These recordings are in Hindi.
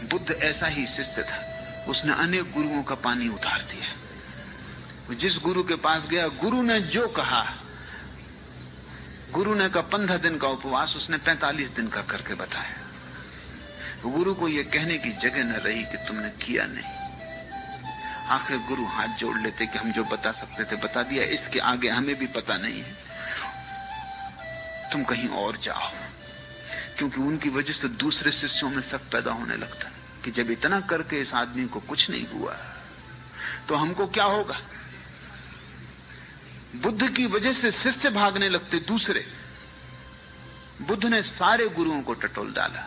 बुद्ध ऐसा ही शिष्य था, उसने अनेक गुरुओं का पानी उतार दिया। जिस गुरु के पास गया, गुरु ने जो कहा, गुरु ने कहा 15 दिन का उपवास, उसने 45 दिन का करके बताया। गुरु को यह कहने की जगह न रही कि तुमने किया नहीं। आखिर गुरु हाथ जोड़ लेते कि हम जो बता सकते थे बता दिया, इसके आगे हमें भी पता नहीं है, तुम कहीं और जाओ। क्योंकि उनकी वजह से दूसरे शिष्यों में शक पैदा होने लगता कि जब इतना करके इस आदमी को कुछ नहीं हुआ तो हमको क्या होगा। बुद्ध की वजह से शिष्य भागने लगते दूसरे। बुद्ध ने सारे गुरुओं को टटोल डाला,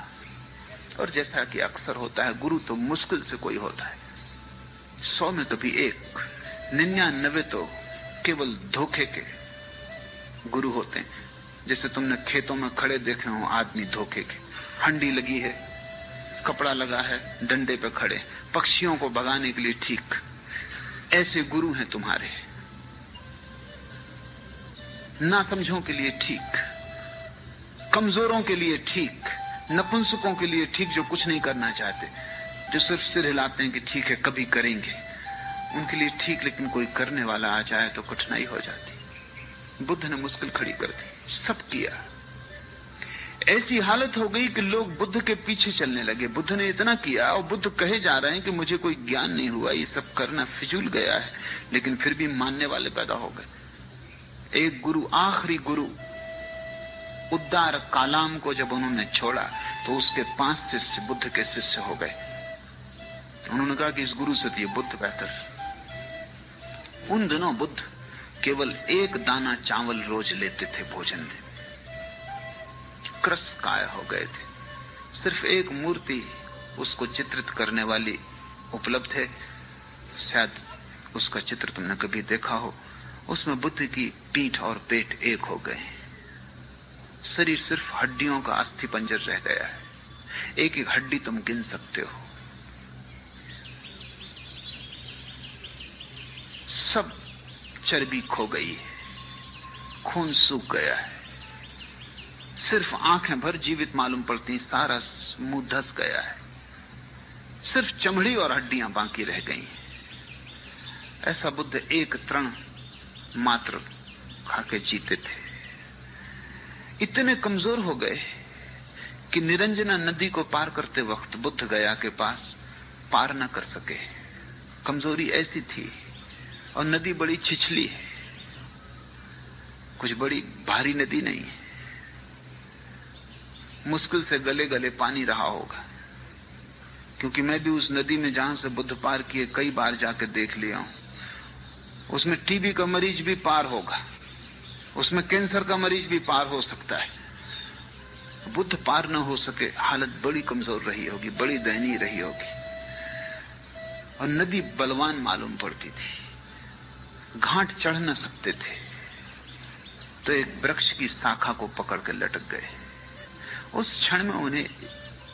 और जैसा कि अक्सर होता है, गुरु तो मुश्किल से कोई होता है, 100 में तो भी एक, 99 तो केवल धोखे के गुरु होते हैं। जैसे तुमने खेतों में खड़े देखे हो आदमी धोखे के, हंडी लगी है, कपड़ा लगा है, डंडे पे खड़े, पक्षियों को भगाने के लिए ठीक, ऐसे गुरु हैं तुम्हारे। ना समझों के लिए ठीक, कमजोरों के लिए ठीक, नपुंसकों के लिए ठीक, जो कुछ नहीं करना चाहते, जो सिर्फ सिर हिलाते हैं कि ठीक है कभी करेंगे, उनके लिए ठीक। लेकिन कोई करने वाला आ जाए तो कठिनाई हो जाती। बुद्ध ने मुश्किल खड़ी कर दी, सब किया। ऐसी हालत हो गई कि लोग बुद्ध के पीछे चलने लगे। बुद्ध ने इतना किया और बुद्ध कहे जा रहे हैं कि मुझे कोई ज्ञान नहीं हुआ, ये सब करना फिजूल गया है, लेकिन फिर भी मानने वाले पैदा हो गए। एक गुरु, आखिरी गुरु उद्दार कालाम को जब उन्होंने छोड़ा तो उसके 5 शिष्य बुद्ध के शिष्य हो गए। उन्होंने कहा कि इस गुरु से तो ये बुद्ध बेहतर। उन दिनों बुद्ध केवल 1 दाना चावल रोज लेते थे भोजन में, क्रस काय हो गए थे। सिर्फ एक मूर्ति उसको चित्रित करने वाली उपलब्ध है, शायद उसका चित्र तुमने कभी देखा हो। उसमें बुद्ध की पीठ और पेट एक हो गए, शरीर सिर्फ हड्डियों का अस्थिपंजर रह गया है, एक एक हड्डी तुम गिन सकते हो। सब चर्बी खो गई है, खून सूख गया है, सिर्फ आंखें भर जीवित मालूम पड़ती, सारा मुंह धस गया है, सिर्फ चमड़ी और हड्डियां बाकी रह गई हैं। ऐसा बुद्ध एक तृण मात्र खाके जीते थे। इतने कमजोर हो गए कि निरंजना नदी को पार करते वक्त बुद्ध गया के पास पार न कर सके। कमजोरी ऐसी थी, और नदी बड़ी छिछली है, कुछ बड़ी भारी नदी नहीं है, मुश्किल से गले गले पानी रहा होगा। क्योंकि मैं भी उस नदी में जहां से बुद्ध पार किए कई बार जाकर देख लिया हूं, उसमें टीबी का मरीज भी पार होगा, उसमें कैंसर का मरीज भी पार हो सकता है। बुद्ध पार न हो सके, हालत बड़ी कमजोर रही होगी, बड़ी दयनीय रही होगी। और नदी बलवान मालूम पड़ती थी, घाट चढ़ न सकते थे, तो एक वृक्ष की शाखा को पकड़ के लटक गए। उस क्षण में उन्हें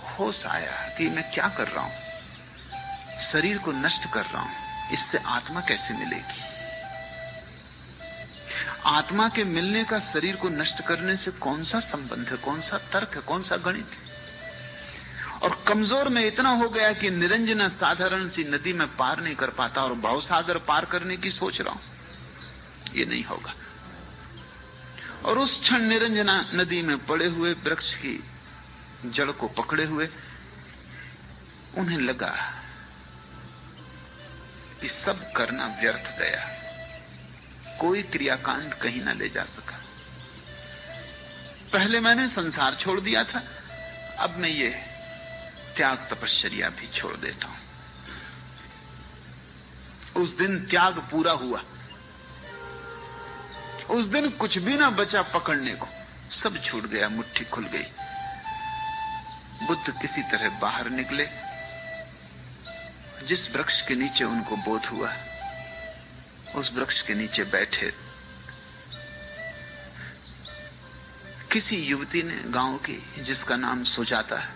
होश आया कि मैं क्या कर रहा हूं, शरीर को नष्ट कर रहा हूं, इससे आत्मा कैसे मिलेगी। आत्मा के मिलने का शरीर को नष्ट करने से कौन सा संबंध है, कौन सा तर्क है, कौन सा गणित है। और कमजोर में इतना हो गया कि निरंजना साधारण सी नदी में पार नहीं कर पाता, और भवसागर पार करने की सोच रहा हूं, ये नहीं होगा। और उस क्षण निरंजना नदी में पड़े हुए वृक्ष की जड़ को पकड़े हुए उन्हें लगा कि सब करना व्यर्थ गया, कोई क्रियाकांड कहीं न ले जा सका। पहले मैंने संसार छोड़ दिया था, अब मैं ये त्याग तपश्चर्या भी छोड़ देता हूं। उस दिन त्याग पूरा हुआ, उस दिन कुछ भी ना बचा पकड़ने को, सब छूट गया, मुट्ठी खुल गई। बुद्ध किसी तरह बाहर निकले। जिस वृक्ष के नीचे उनको बोध हुआ, उस वृक्ष के नीचे बैठे। किसी युवती ने, गांव की, जिसका नाम सुजाता है,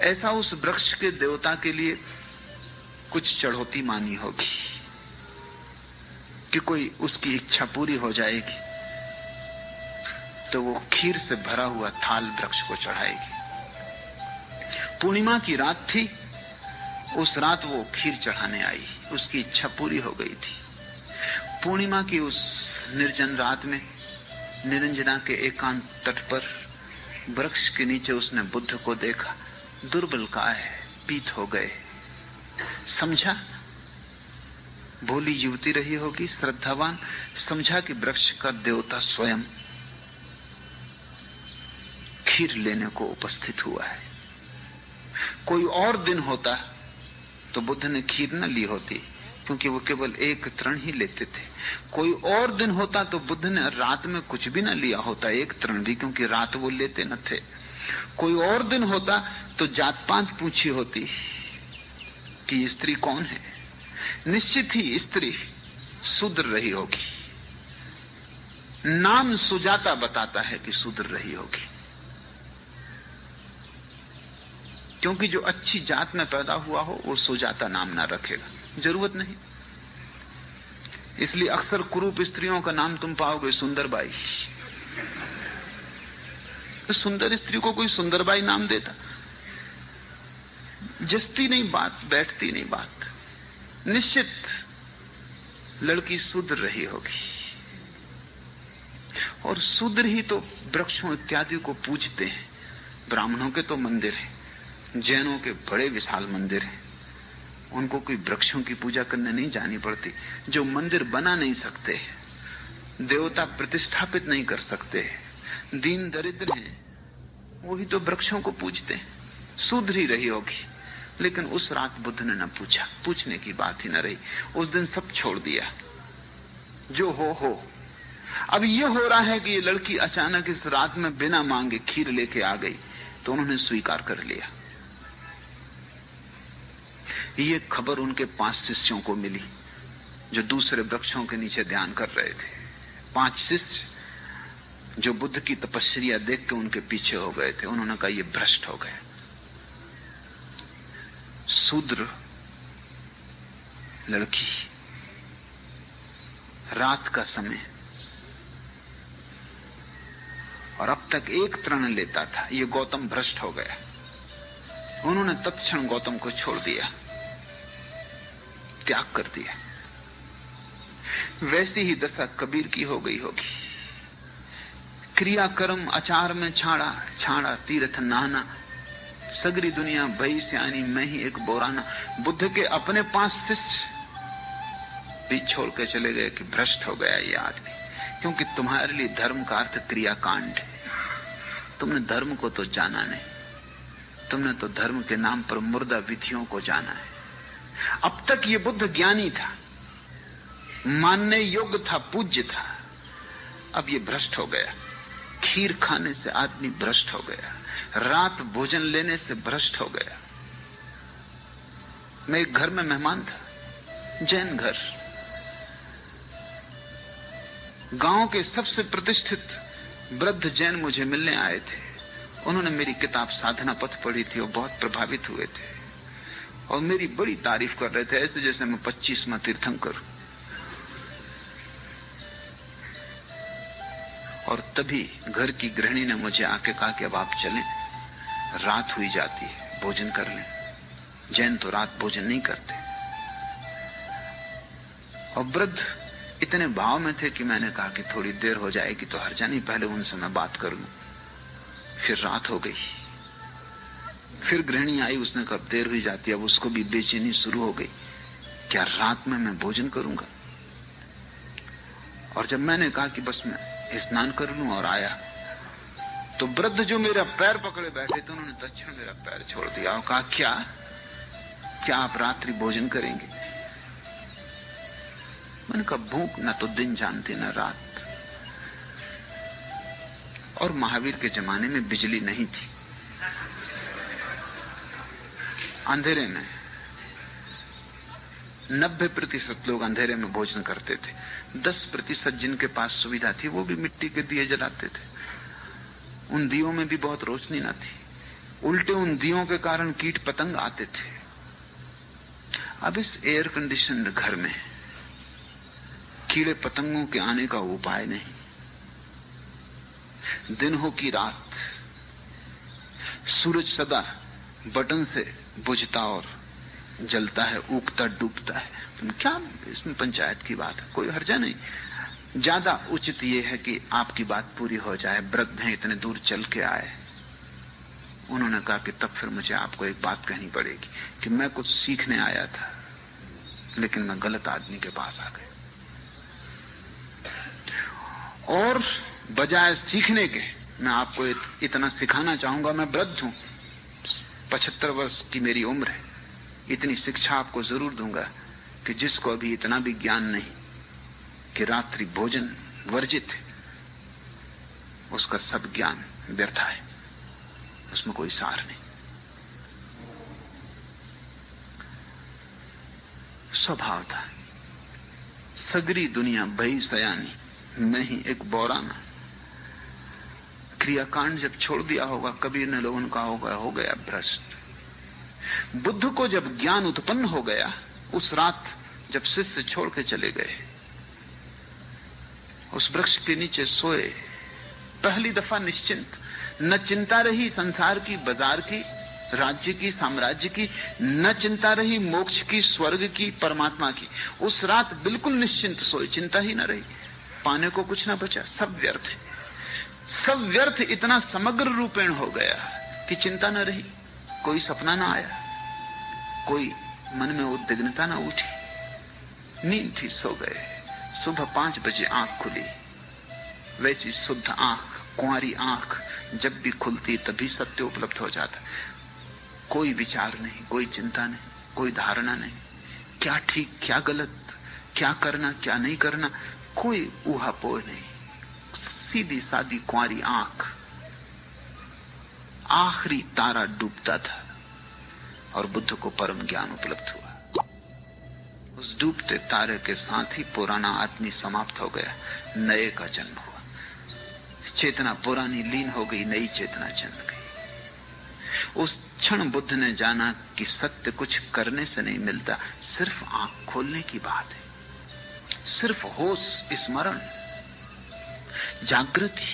ऐसा उस वृक्ष के देवता के लिए कुछ चढ़ौती मानी होगी कि कोई उसकी इच्छा पूरी हो जाएगी तो वो खीर से भरा हुआ थाल वृक्ष को चढ़ाएगी। पूर्णिमा की रात थी। उस रात वो खीर चढ़ाने आई, उसकी इच्छा पूरी हो गई थी। पूर्णिमा की उस निर्जन रात में निरंजना के एकांत तट पर वृक्ष के नीचे उसने बुद्ध को देखा। दुर्बल काय पीत हो गए। समझा भोली युवती रही होगी, श्रद्धावान। समझा कि वृक्ष का देवता स्वयं खीर लेने को उपस्थित हुआ है। कोई और दिन होता तो बुद्ध ने खीर न ली होती, क्योंकि वो केवल एक तृण ही लेते थे। कोई और दिन होता तो बुद्ध ने रात में कुछ भी न लिया होता, एक तृण भी, क्योंकि रात वो लेते न थे। कोई और दिन होता तो जात पात पूछी होती कि स्त्री कौन है। निश्चित ही स्त्री शूद्र रही होगी। नाम सुजाता बताता है कि शूद्र रही होगी, क्योंकि जो अच्छी जात में पैदा हुआ हो वो सुजाता नाम ना रखेगा, जरूरत नहीं। इसलिए अक्सर कुरूप स्त्रियों का नाम तुम पाओगे सुंदरबाई। तो सुंदर स्त्री को कोई सुंदरबाई नाम देता? जस्ती नहीं बात, बैठती नहीं बात। निश्चित लड़की शूद्र रही होगी, और शूद्र ही तो वृक्षों इत्यादि को पूजते हैं। ब्राह्मणों के तो मंदिर हैं, जैनों के बड़े विशाल मंदिर हैं, उनको कोई वृक्षों की पूजा करने नहीं जानी पड़ती। जो मंदिर बना नहीं सकते, देवता प्रतिष्ठापित नहीं कर सकते, दीन दरिद्र हैं, वही तो वृक्षों को पूजते हैं। शूद्र ही रही होगी। लेकिन उस रात बुद्ध ने न पूछा, पूछने की बात ही न रही। उस दिन सब छोड़ दिया, जो हो। अब ये हो रहा है कि ये लड़की अचानक इस रात में बिना मांगे खीर लेके आ गई, तो उन्होंने स्वीकार कर लिया। ये खबर उनके 5 शिष्यों को मिली, जो दूसरे वृक्षों के नीचे ध्यान कर रहे थे। 5 शिष्य जो बुद्ध की तपस्या देख के उनके पीछे हो गए थे। उन्होंने कहा ये भ्रष्ट हो गए। शूद्र लड़की, रात का समय, और अब तक एक तृण लेता था। ये गौतम भ्रष्ट हो गया। उन्होंने तत्क्षण गौतम को छोड़ दिया, त्याग कर दिया। वैसी ही दशा कबीर की हो गई होगी। क्रिया कर्म आचार में छाड़ा, छाड़ा तीर्थ नहाना, सगरी दुनिया भई सियानी, मैं ही एक बोराना। बुद्ध के अपने 5 शिष्य भी छोड़ के चले गए कि भ्रष्ट हो गया ये आदमी, क्योंकि तुम्हारे लिए धर्म का अर्थ क्रियाकांड है। तुमने धर्म को तो जाना नहीं, तुमने तो धर्म के नाम पर मुर्दा विधियों को जाना है। अब तक ये बुद्ध ज्ञानी था, मानने योग्य था, पूज्य था। अब ये भ्रष्ट हो गया। खीर खाने से आदमी भ्रष्ट हो गया, रात भोजन लेने से भ्रष्ट हो गया। मैं एक घर में मेहमान था, जैन घर। गांव के सबसे प्रतिष्ठित वृद्ध जैन मुझे मिलने आए थे। उन्होंने मेरी किताब साधना पथ पढ़ी थी और बहुत प्रभावित हुए थे, और मेरी बड़ी तारीफ कर रहे थे, ऐसे जैसे मैं 25वां तीर्थंकर। और तभी घर की गृहिणी ने मुझे आके कहा कि अब आप चलें, रात हुई जाती है, भोजन कर लें। जैन तो रात भोजन नहीं करते। और वृद्ध इतने भाव में थे कि मैंने कहा कि थोड़ी देर हो जाएगी तो हर्जा नहीं, पहले उनसे मैं बात कर लूं। फिर रात हो गई। फिर गृहिणी आई, उसने कहा देर हुई जाती है। अब उसको भी बेचैनी शुरू हो गई, क्या रात में मैं भोजन करूंगा। और जब मैंने कहा कि बस मैं स्नान कर लूं और आया, तो वृद्ध जो मेरा पैर पकड़े बैठे थे, उन्होंने तत्क्षण मेरा पैर छोड़ दिया और कहा क्या आप रात्रि भोजन करेंगे। मैंने कहा भूख न तो दिन जानती न रात। और महावीर के जमाने में बिजली नहीं थी। अंधेरे में 90% लोग अंधेरे में भोजन करते थे। 10% जिनके पास सुविधा थी वो भी मिट्टी के दिए जलाते थे। उन दियों में भी बहुत रोशनी न थी, उल्टे उन दियों के कारण कीट पतंग आते थे। अब इस एयर कंडीशनड घर में कीड़े पतंगों के आने का उपाय नहीं। दिन हो कि रात, सूरज सदा बटन से बुझता और जलता है, उगता डूबता है। तुम क्या इसमें पंचायत की बात है, कोई हर्जा नहीं। ज्यादा उचित यह है कि आपकी बात पूरी हो जाए। वृद्ध हैं, इतने दूर चल के आए। उन्होंने कहा कि तब फिर मुझे आपको एक बात कहनी पड़ेगी कि मैं कुछ सीखने आया था, लेकिन मैं गलत आदमी के पास आ गया, और बजाय सीखने के मैं आपको इतना सिखाना चाहूंगा। मैं वृद्ध हूं, 75 वर्ष की मेरी उम्र है। इतनी शिक्षा आपको जरूर दूंगा कि जिसको अभी इतना भी ज्ञान नहीं कि रात्रि भोजन वर्जित है, उसका सब ज्ञान व्यर्थ है, उसमें कोई सार नहीं। स्वभाव था सगरी दुनिया भई सयानी, मैं ही एक बौराना। क्रियाकांड जब छोड़ दिया होगा, कबीर ने लोगों का हो गया भ्रष्ट। बुद्ध को जब ज्ञान उत्पन्न हो गया, उस रात जब शिष्य छोड़ के चले गए, उस वृक्ष के नीचे सोए, पहली दफा निश्चिंत, न चिंता रही संसार की, बाजार की, राज्य की, साम्राज्य की, न चिंता रही मोक्ष की, स्वर्ग की, परमात्मा की। उस रात बिल्कुल निश्चिंत सोए, चिंता ही न रही, पाने को कुछ न बचा, सब व्यर्थ है, सब व्यर्थ। इतना समग्र रूपेण हो गया कि चिंता न रही, कोई सपना न आया, कोई मन में उद्विग्नता न उठी। नींद थी, सो गए। सुबह 5 बजे आंख खुली, वैसी शुद्ध आंख, कुंवारी आंख जब भी खुलती तभी सत्य उपलब्ध हो जाता। कोई विचार नहीं, कोई चिंता नहीं, कोई धारणा नहीं, क्या ठीक क्या गलत, क्या करना क्या नहीं करना, कोई ऊहापोह नहीं, सीधी सादी कुंवारी आंख। आखिरी तारा डूबता था और बुद्ध को परम ज्ञान उपलब्ध हुआ। उस डूबते तारे के साथ ही पुराना आदमी समाप्त हो गया, नए का जन्म हुआ। चेतना पुरानी लीन हो गई, नई चेतना जन्म गई। उस क्षण बुद्ध ने जाना कि सत्य कुछ करने से नहीं मिलता, सिर्फ आंख खोलने की बात है, सिर्फ होश, स्मरण, जागृति।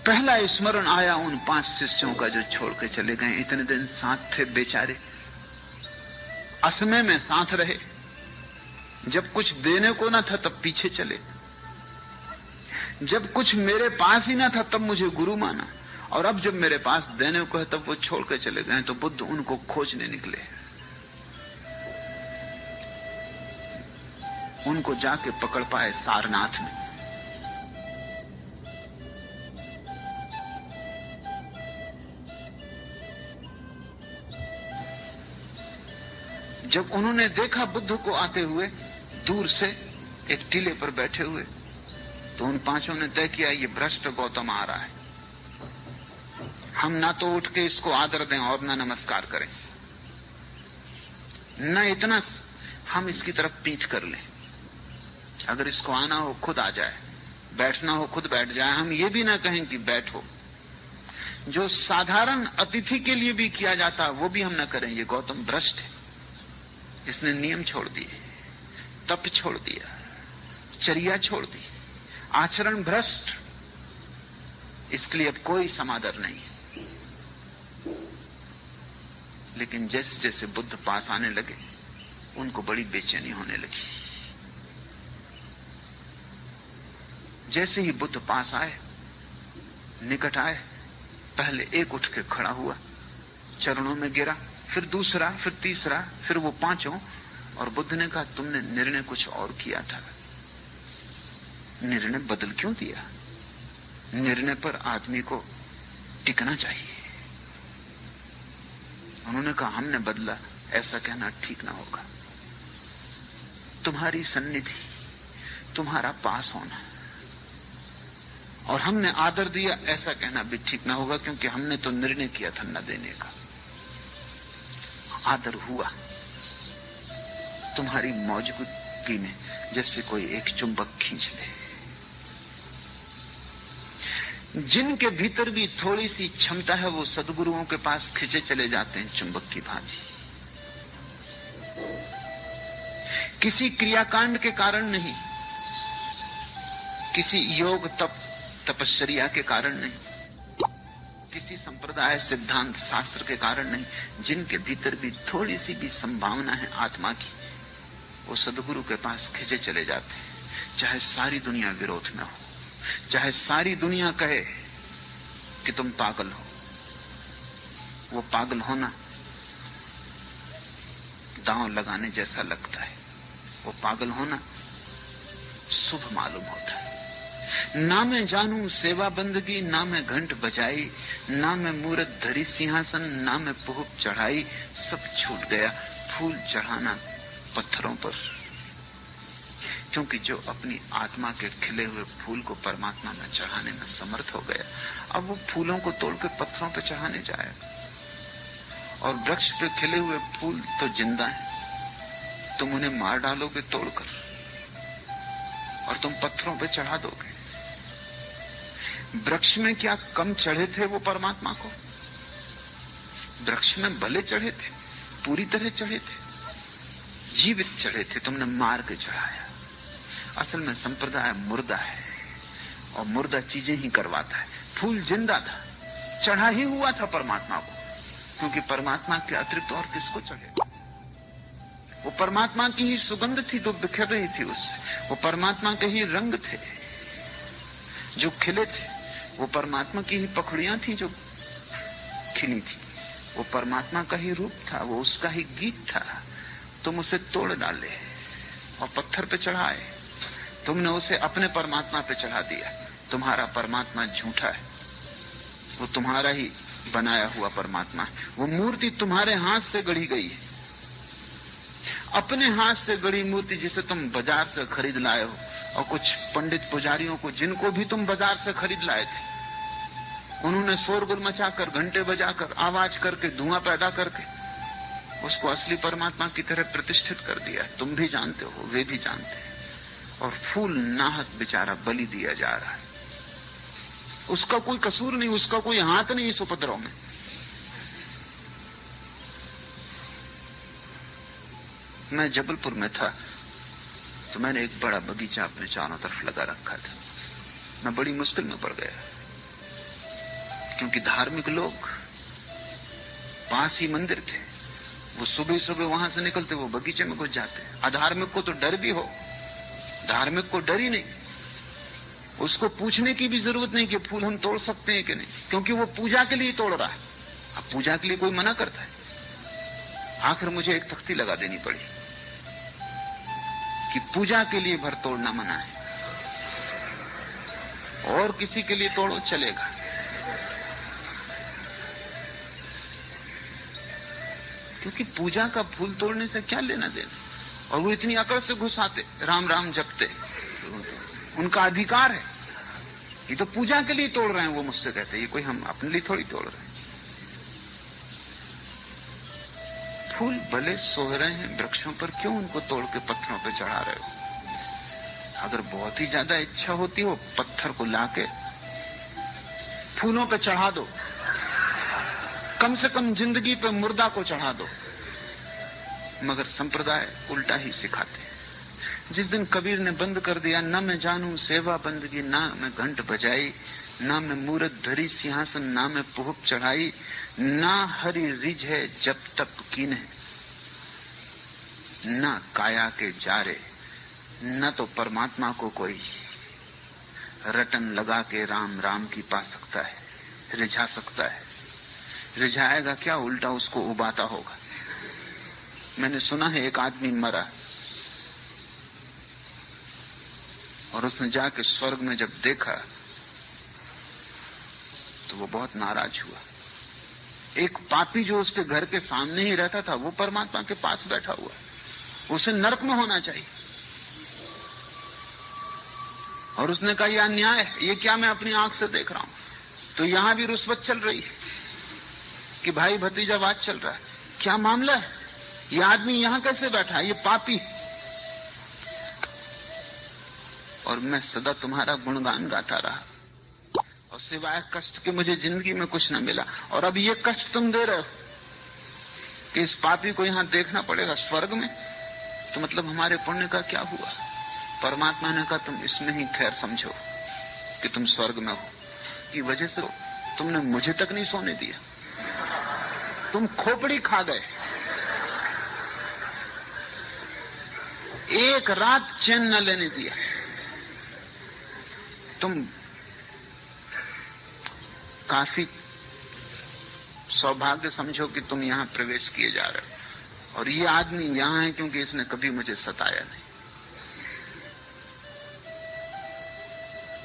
पहला स्मरण आया उन 5 शिष्यों का जो छोड़ के चले गए। इतने दिन साथ थे बेचारे, असमय में साथ रहे। जब कुछ देने को ना था तब पीछे चले, जब कुछ मेरे पास ही ना था तब मुझे गुरु माना, और अब जब मेरे पास देने को है तब वो छोड़ के चले गए। तो बुद्ध उनको खोजने निकले, उनको जाके पकड़ पाए सारनाथ में। जब उन्होंने देखा बुद्ध को आते हुए दूर से एक टीले पर बैठे हुए, तो उन 5 ने तय किया ये भ्रष्ट गौतम आ रहा है, हम ना तो उठ के इसको आदर दें और ना नमस्कार करें, न इतना हम इसकी तरफ पीठ कर लें। अगर इसको आना हो खुद आ जाए, बैठना हो खुद बैठ जाए, हम ये भी ना कहें कि बैठो। जो साधारण अतिथि के लिए भी किया जाता वो भी हम ना करें। ये गौतम भ्रष्ट है, इसने नियम छोड़ दिए, तप छोड़ दिया, चर्या छोड़ दी, आचरण भ्रष्ट, इसके लिए अब कोई समादर नहीं। लेकिन जैसे जैसे बुद्ध पास आने लगे उनको बड़ी बेचैनी होने लगी। जैसे ही बुद्ध पास आए, निकट आए, पहले एक उठ के खड़ा हुआ, चरणों में गिरा, फिर दूसरा, फिर तीसरा, फिर वो 5, और बुद्ध ने कहा तुमने निर्णय कुछ और किया था, निर्णय बदल क्यों दिया? निर्णय पर आदमी को टिकना चाहिए। उन्होंने कहा हमने बदला, ऐसा कहना ठीक ना होगा। तुम्हारी सन्निधि, तुम्हारा पास होना और हमने आदर दिया, ऐसा कहना भी ठीक ना होगा, क्योंकि हमने तो निर्णय किया था न देने का। आदर हुआ तुम्हारी मौजूदगी में, जैसे कोई एक चुंबक खींच ले। जिनके भीतर भी थोड़ी सी क्षमता है वो सद्गुरुओं के पास खिंचे चले जाते हैं चुंबक की भांति। किसी क्रियाकांड के कारण नहीं, किसी योग तप तपश्चर्या के कारण नहीं, किसी संप्रदाय सिद्धांत शास्त्र के कारण नहीं, जिनके भीतर भी थोड़ी सी भी संभावना है आत्मा की, वो सदगुरु के पास खिंचे चले जाते हैं। चाहे सारी दुनिया विरोध में हो, चाहे सारी दुनिया कहे कि तुम पागल हो, वो पागल होना दांव लगाने जैसा लगता है, वो पागल होना शुभ मालूम होता है। ना मैं जानू सेवा बंदगी, ना मैं घंट बजाई, ना मैं मूरत धरी सिंहासन, ना मैं पुहुप चढ़ाई, सब छूट गया फूल चढ़ाना पत्थरों पर। क्योंकि जो अपनी आत्मा के खिले हुए फूल को परमात्मा में चढ़ाने में समर्थ हो गया, अब वो फूलों को तोड़ के पत्थरों पर चढ़ाने जाए। और वृक्ष पे खिले हुए फूल तो जिंदा हैं, तुम उन्हें मार डालोगे तोड़कर और तुम पत्थरों पे चढ़ा दोगे। वृक्ष में क्या कम चढ़े थे वो परमात्मा को? वृक्ष में भले चढ़े थे, पूरी तरह चढ़े थे, जीवित चढ़े थे, तुमने मार के चढ़ाया। असल में संप्रदाय मुर्दा है और मुर्दा चीजें ही करवाता है। फूल जिंदा था, चढ़ा ही हुआ था परमात्मा को, क्योंकि परमात्मा के अतिरिक्त और किसको चढ़ेगा? वो परमात्मा की ही सुगंध थी जो बिखर रही थी उससे, वो परमात्मा के ही रंग थे जो खिले थे, वो परमात्मा की ही पखड़ियां थी जो खिली थी, वो परमात्मा का ही रूप था, वो उसका ही गीत था। तुम उसे तोड़ डाले और पत्थर पे चढ़ाए, तुमने उसे अपने परमात्मा पे चढ़ा दिया। तुम्हारा परमात्मा झूठा है, वो तुम्हारा ही बनाया हुआ परमात्मा है। वो मूर्ति तुम्हारे हाथ से गढ़ी गई है, अपने हाथ से गढ़ी मूर्ति जिसे तुम बाजार से खरीद लाए हो। और कुछ पंडित पुजारियों को, जिनको भी तुम बाजार से खरीद लाए थे, उन्होंने शोरगुल मचाकर, घंटे बजाकर, आवाज करके, धुआं पैदा करके उसको असली परमात्मा की तरह प्रतिष्ठित कर दिया। तुम भी जानते हो, वे भी जानते हैं। और फूल नाहक बेचारा बलि दिया जा रहा है, उसका कोई कसूर नहीं, उसका कोई हाथ नहीं इस उपद्रव में। मैं जबलपुर में था तो मैंने एक बड़ा बगीचा अपने चारों तरफ लगा रखा था। मैं बड़ी मुश्किल में पड़ गया, क्योंकि धार्मिक लोग, पास ही मंदिर थे, वो सुबह सुबह वहां से निकलते, वो बगीचे में घुस जाते। अधार्मिक को तो डर भी हो, धार्मिक को डर ही नहीं, उसको पूछने की भी जरूरत नहीं कि फूल हम तोड़ सकते हैं कि नहीं, क्योंकि वो पूजा के लिए तोड़ रहा है। अब पूजा के लिए कोई मना करता है? आखिर मुझे एक तख्ती लगा देनी पड़ी कि पूजा के लिए भर तोड़ना मना है, और किसी के लिए तोड़ो चलेगा। क्योंकि पूजा का फूल तोड़ने से क्या लेना देना। और वो इतनी अकड़ से घुस आते, राम राम जपते, उनका अधिकार है। ये तो पूजा के लिए तोड़ रहे हैं, वो मुझसे कहते हैं, ये कोई हम अपने लिए थोड़ी तोड़ रहे हैं। फूल भले सोह रहे हैं वृक्षों पर, क्यों उनको तोड़ के पत्थरों पे चढ़ा रहे हो? अगर बहुत ही ज्यादा इच्छा होती हो, पत्थर को लाके फूलों पे चढ़ा दो, कम से कम जिंदगी पे मुर्दा को चढ़ा दो। मगर संप्रदाय उल्टा ही सिखाते हैं। जिस दिन कबीर ने बंद कर दिया, न मैं जानू सेवा बंदगी, ना मैं घंट बजाई, ना मैं मूरत धरी सिंहासन, ना मैं पुहुप चढ़ाई, ना हरि रिझ है जब तप कीने, ना काया के जारे, न तो परमात्मा को कोई रटन लगा के राम राम की पा सकता है, रिझा सकता है। रिझाएगा क्या, उल्टा उसको उबाता होगा। मैंने सुना है एक आदमी मरा और उसने जाके स्वर्ग में जब देखा तो वो बहुत नाराज हुआ। एक पापी जो उसके घर के सामने ही रहता था, वो परमात्मा के पास बैठा हुआ, उसे नरक में होना चाहिए। और उसने कहा यह अन्याय है, ये क्या मैं अपनी आंख से देख रहा हूं। तो यहां भी रुस्वत चल रही है कि भाई भतीजावाद चल रहा है। क्या मामला है, ये आदमी यहां कैसे बैठा है, ये पापी। और मैं सदा तुम्हारा गुणगान गाता रहा, और सिवाय कष्ट के मुझे जिंदगी में कुछ न मिला। और अब ये कष्ट तुम दे रहे हो कि इस पापी को यहां देखना पड़ेगा स्वर्ग में, तो मतलब हमारे पुण्य का क्या हुआ? परमात्मा ने कहा तुम इसमें ही खैर समझो, कि तुम स्वर्ग में हो की वजह से तुमने मुझे तक नहीं सोने दिया। तुम खोपड़ी खा गए। एक रात चैन न लेने दिया। तुम काफी सौभाग्य समझो कि तुम यहां प्रवेश किए जा रहे हो, और ये आदमी यहां है क्योंकि इसने कभी मुझे सताया नहीं।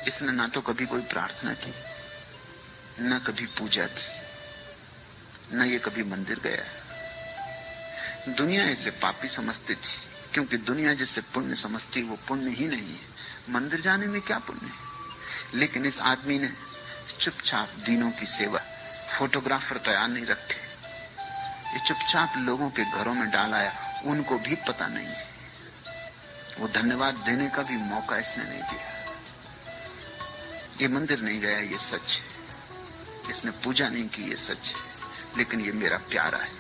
इसने ना तो कभी कोई प्रार्थना की, न कभी पूजा की, न ये कभी मंदिर गया। दुनिया इसे पापी समझती थी, क्योंकि दुनिया जिसे पुण्य समझती वो पुण्य ही नहीं है। मंदिर जाने में क्या पुण्य है? लेकिन इस आदमी ने चुपचाप दीनों की सेवा, फोटोग्राफर तैयार नहीं रखे, ये चुपचाप लोगों के घरों में डाल आया, उनको भी पता नहीं है। वो धन्यवाद देने का भी मौका इसने नहीं दिया। ये मंदिर नहीं गया, ये सच है। इसने पूजा नहीं की, ये सच है। लेकिन ये मेरा प्यारा है।